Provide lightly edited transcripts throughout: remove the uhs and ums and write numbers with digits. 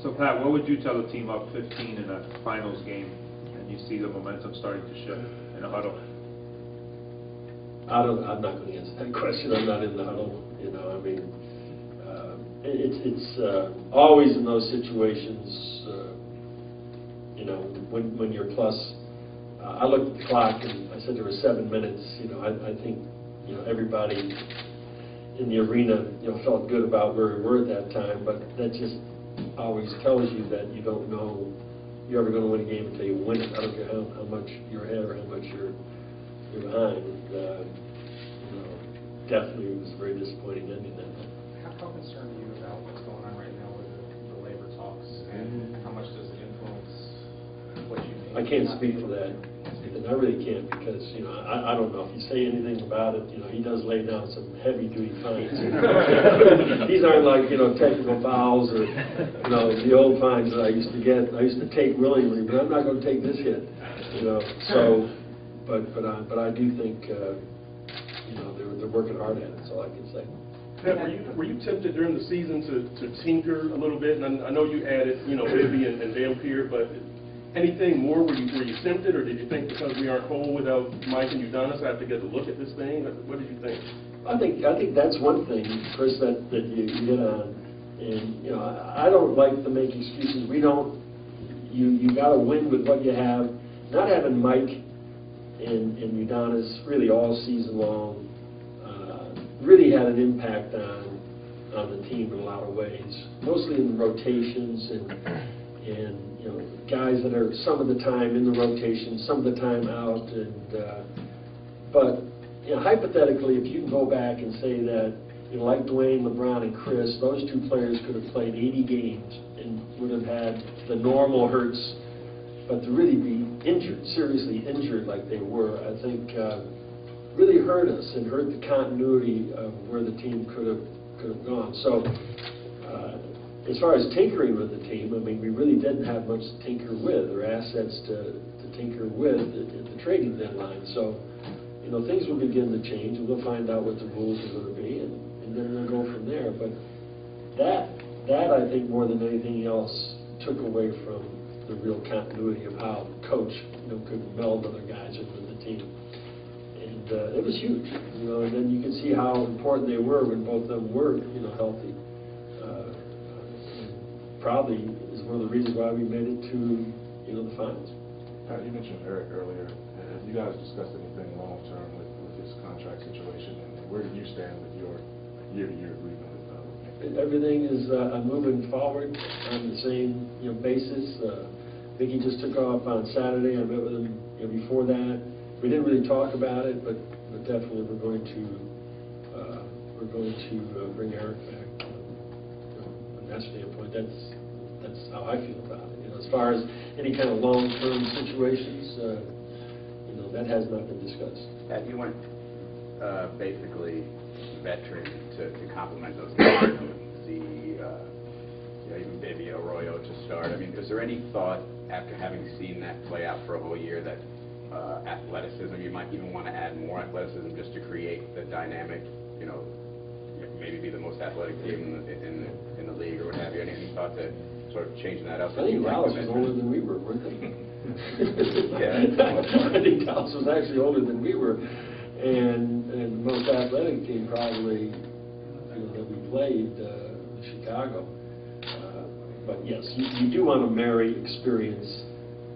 So Pat, what would you tell a team up 15 in a finals game and you see the momentum starting to shift in a huddle? I'm not going to answer that question. I'm not in the huddle. I mean, it's always in those situations, when you're plus. I looked at the clock and I said there were 7 minutes. I think, everybody in the arena, felt good about where we were at that time, but that just always tells you that you don't know you're ever going to win a game until you win it. I don't care how much you're ahead or how much you're behind. Definitely it was a very disappointing ending that night. How concerned are you about what's going on right now with the labor talks, and how much does it influence what you think? I can't speak for that. I really can't, because I don't know if you say anything about it. He does lay down some heavy-duty fines. These aren't like technical fouls or the old fines that I used to get. I used to take willingly, but I'm not going to take this hit. So, but I do think they're working hard at it. That's all I can say. Pat, were you tempted during the season to tinker a little bit? And I know you added Bibby and Dampier, but anything more? Were you tempted, or did you think because we aren't whole without Mike and Udonis, I have to get a look at this thing? What did you think? I think that's one thing, Chris, that you hit on. And I don't like to make excuses. We don't. You got to win with what you have. Not having Mike and Udonis really all season long really had an impact on the team in a lot of ways. Mostly in the rotations and guys that are some of the time in the rotation, some of the time out. But hypothetically, if you can go back and say that, like Dwayne, LeBron, and Chris, those two players could have played 80 games and would have had the normal hurts, but to really be injured, seriously injured like they were, I think really hurt us and hurt the continuity of where the team could have gone. So as far as tinkering with the team, I mean, we really didn't have much to tinker with or assets to tinker with at the trading deadline. So things will begin to change, and we'll find out what the rules are going to be, and then we'll go from there. But that I think more than anything else took away from the real continuity of how the coach could meld other guys into the team. And it was huge, and then you can see how important they were when both of them were healthy. Probably is one of the reasons why we made it to the finals. You mentioned Eric earlier. Have you guys discussed anything long term with his contract situation, and where do you stand with your year-to-year agreement with him? Everything is moving forward on the same basis. Mickey just took off on Saturday. I met with him before that. We didn't really talk about it, but definitely we're going to bring Eric back. From that standpoint, that's how I feel about it. As far as any kind of long-term situations, that has not been discussed. Pat, you went basically veteran to complement those guys, even Bibby Arroyo to start. I mean, is there any thought, after having seen that play out for a whole year, that athleticism, you might even want to add more athleticism just to create the dynamic, maybe be the most athletic team in the league or what have you? Any thought to sort of changing that up? I think Dallas was older than we were, weren't they? Yeah. I think Dallas was actually older than we were, and the most athletic team probably that we played, Chicago. But yes, you do want to marry experience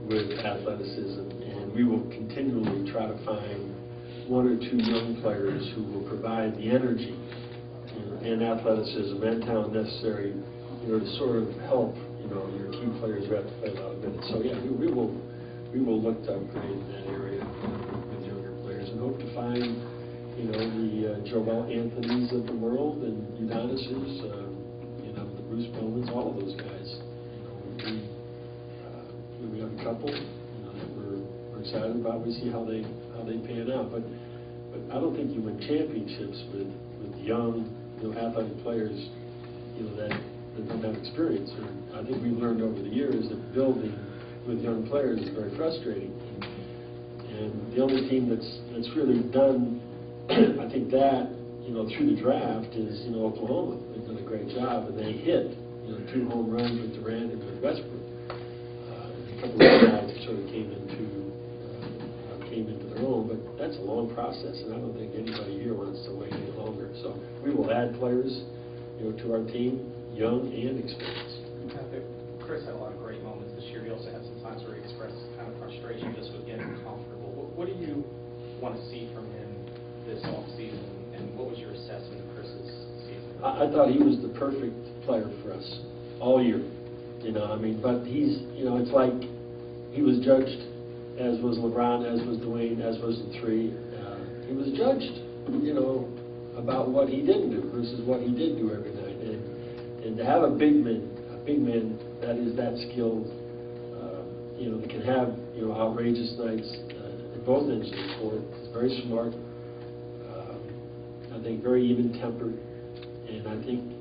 with athleticism, and we will continually try to find one or two young players who will provide the energy and athleticism and talent necessary, to sort of help, your key players who have to play a lot of minutes. So yeah, we will look to upgrade in that area with younger players and hope to find, the Joel Anthonys of the world and Udonis's, the Bruce Bowmans, all of those guys. We have a couple, that we're excited about. We see how they pan out, but I don't think you win championships with young, athletic players, that don't have experience. And I think we've learned over the years that building with young players is very frustrating. And the only team that's really done, I think that, through the draft is, Oklahoma. They've done a great job, and they hit, 2 home runs with Durant and with Westbrook. A couple of guys that sort of came into their own, but that's a long process, and I don't think anybody here wants to wait any longer. So we will add players, to our team, young and experienced. I think Chris had a lot of great moments this year. He also had some times where he expressed kind of frustration just with getting comfortable. What do you want to see from him this offseason, and what was your assessment of Chris's season? I thought he was the perfect player for us all year, but he's, it's like he was judged, as was LeBron, as was Dwayne, as was the three. He was judged, about what he didn't do versus what he did do every night. And to have a big man that is that skilled, that can have, outrageous nights at both ends of the court. He's very smart, I think very even-tempered, and I think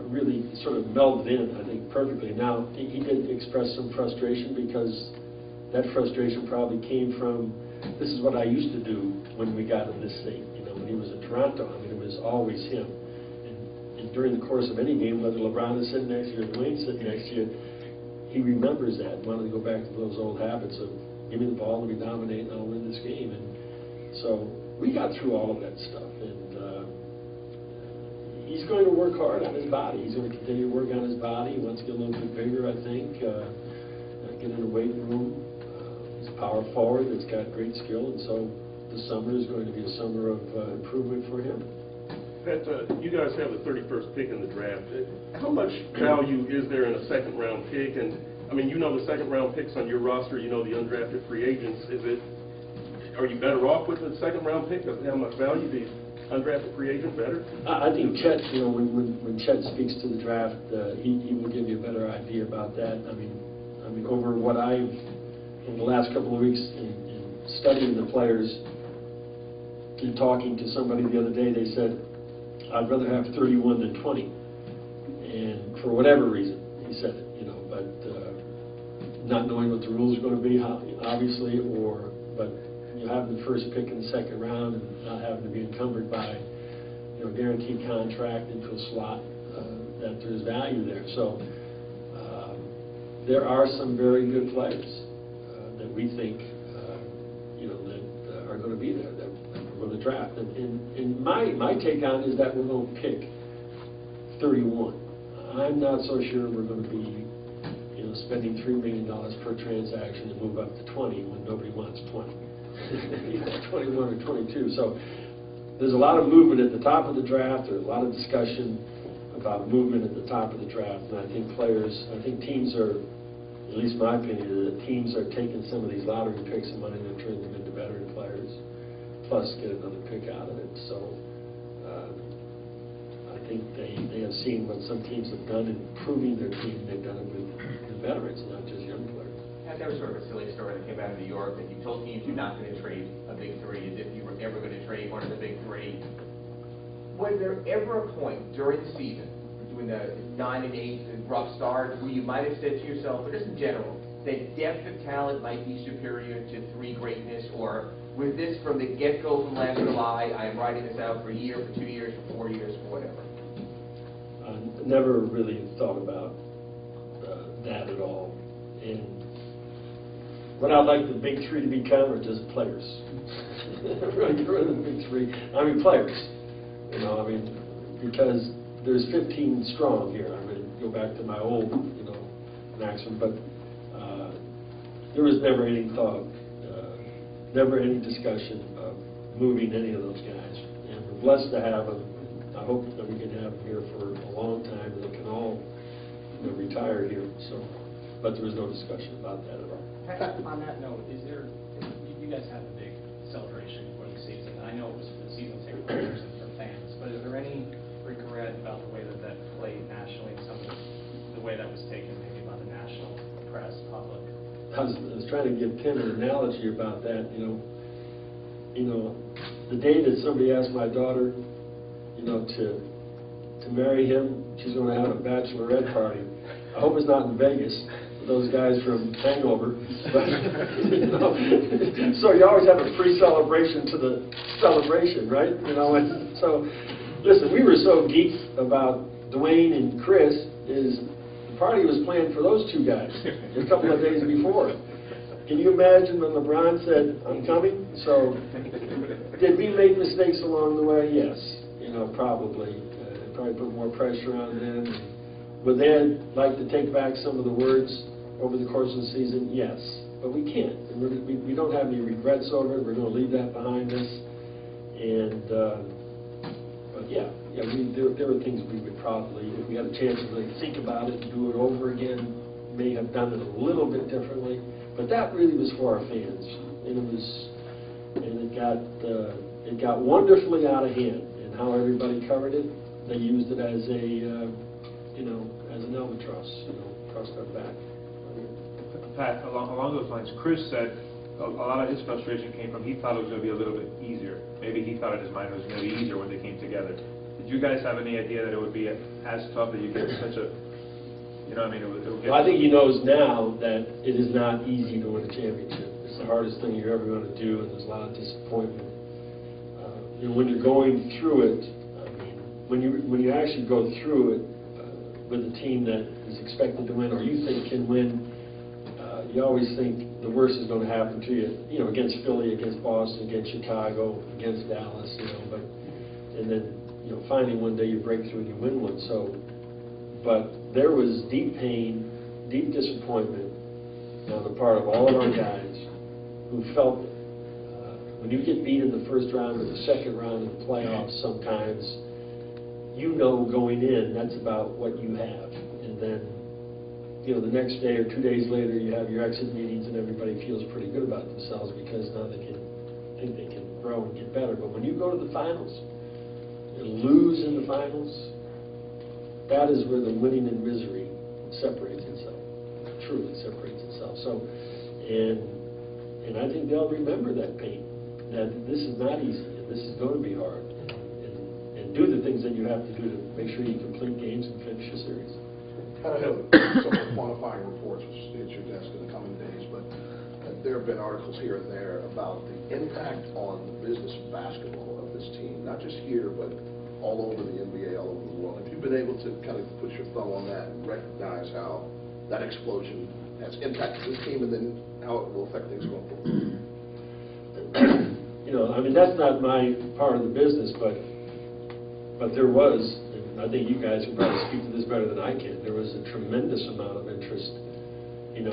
really sort of melded in, I think, perfectly. Now, he did express some frustration because that frustration probably came from, this is what I used to do when we got in this thing, when he was in Toronto. I mean, it was always him. And during the course of any game, whether LeBron is sitting next to you or Dwayne sitting next to you, he remembers that and wanted to go back to those old habits of give me the ball and we dominate and I'll win this game. And so we got through all of that stuff. And he's going to work hard on his body. He's going to continue to work on his body. He wants to get a little bit bigger, I think, get in the weight room. He's a power forward that's got great skill, and so the summer is going to be a summer of improvement for him. Pat, you guys have the 31st pick in the draft. How much value is there in a second-round pick? And, I mean, the second-round picks on your roster, the undrafted free agents. Are you better off with the second-round pick? Does it have much value? The undrafted free agent better? I think Chet, when Chet speaks to the draft, he will give you a better idea about that. I mean, over the last couple of weeks in studying the players, in talking to somebody the other day, they said, I'd rather have 31 than 20. And for whatever reason, he said it, but not knowing what the rules are going to be, obviously, but having the first pick in the second round and not having to be encumbered by, a guaranteed contract into a slot, that there's value there. So there are some very good players that we think, that are going to be there, that we're going to draft. And my take on it is that we're going to pick 31. I'm not so sure we're going to be, spending $3 million per transaction to move up to 20 when nobody wants 20. 21 or 22. So there's a lot of movement at the top of the draft. There's a lot of discussion about movement at the top of the draft. And I think teams are, at least my opinion, that teams are taking some of these lottery picks and money and turning them into veteran players, plus get another pick out of it. So I think they have seen what some teams have done in improving their team. They've done it with veterans, not just young players. There was sort of a silly story that came out of New York that you told teams you're not going to trade a big three as if you were ever going to trade one of the big three. Was there ever a point during the season, between the 9 and 8 and rough start, where you might have said to yourself, but just in general, that depth of talent might be superior to three greatness, or was this from the get-go from last July, I am writing this out for a year, for 2 years, for 4 years, for whatever? I never really thought about that at all. And what I'd like the big three to become are just players. Really, get rid of the big three. Players. Because there's 15 strong here. I'm going to go back to my old, maximum. But there was never any thought, never any discussion of moving any of those guys. And we're blessed to have them. I hope that we can have them here for a long time, and they can all retire here. So, but there was no discussion about that at all. On that note, you guys had a big celebration for the season. I know it was for the season ticket holders and for fans, but is there any regret about the way that played nationally, and some of the way that was taken maybe by the national press, public? I was trying to give Tim an analogy about that. The day that somebody asked my daughter, to marry him, she's going to have a bachelorette party. I hope it's not in Vegas. Those guys from Hangover. But, so you always have a pre-celebration to the celebration, right? And so, listen, we were so geeked about Dwayne and Chris is the party was planned for those two guys a couple of days before. Can you imagine when LeBron said, "I'm coming"? So, did we make mistakes along the way? Yes, probably. Probably put more pressure on them. Would they like to take back some of the words over the course of the season? Yes, but we can't. We don't have any regrets over it. We're going to leave that behind us. And but there were things we would probably, if we had a chance to really think about it and do it over again, may have done it a little bit differently. But that really was for our fans, and it got wonderfully out of hand. And how everybody covered it, they used it as as an albatross, across our back. Pat, along those lines, Chris said a lot of his frustration came from, he thought it was going to be a little bit easier. Maybe he thought in his mind it was going to be easier when they came together. Did you guys have any idea that it would be as tough, that you get such a, it would get... Well, I think he knows now that it is not easy to win a championship. It's the hardest thing you're ever going to do, and there's a lot of disappointment. When you're going through it, when you actually go through it with a team that is expected to win, or you think can win, you always think the worst is going to happen to you. Against Philly, against Boston, against Chicago, against Dallas. And then finally one day you break through and you win one. So, but there was deep pain, deep disappointment on the part of all of our guys who felt when you get beat in the first round or the second round of the playoffs, sometimes going in, that's about what you have. And then, the next day or 2 days later, you have your exit meetings and everybody feels pretty good about themselves because now they think they can grow and get better. But when you go to the finals and lose in the finals, that is where the winning and misery separates itself, truly separates itself. So, and I think they'll remember that pain, that this is not easy, and this is going to be hard. And do the things that you have to do to make sure you complete games and finish a series. I have some quantifying reports which hit your desk in the coming days, but there have been articles here and there about the impact on the business of basketball of this team, not just here, but all over the NBA, all over the world. Have you been able to kind of put your thumb on that and recognize how that explosion has impacted this team, and then how it will affect things going forward? That's not my part of the business, but there was, and I think you guys can probably speak to this better than I can, there was a tremendous amount of interest, in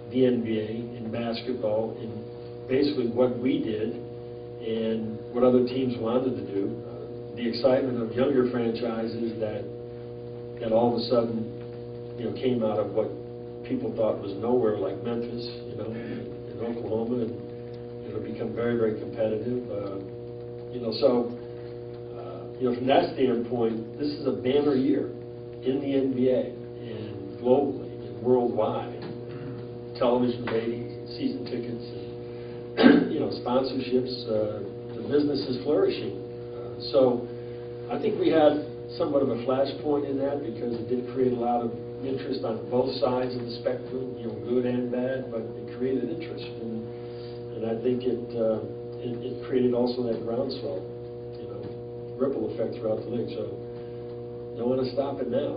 the NBA, in basketball, in basically what we did and what other teams wanted to do. The excitement of younger franchises that all of a sudden, came out of what people thought was nowhere, like Memphis, in Oklahoma, and become very, very competitive. From that standpoint, this is a banner year in the NBA and globally and worldwide. Television ratings, season tickets, and sponsorships. The business is flourishing. So I think we had somewhat of a flashpoint in that because it did create a lot of interest on both sides of the spectrum, good and bad, but it created interest. And I think it created also that groundswell, ripple effect throughout the league. So don't want to stop it now.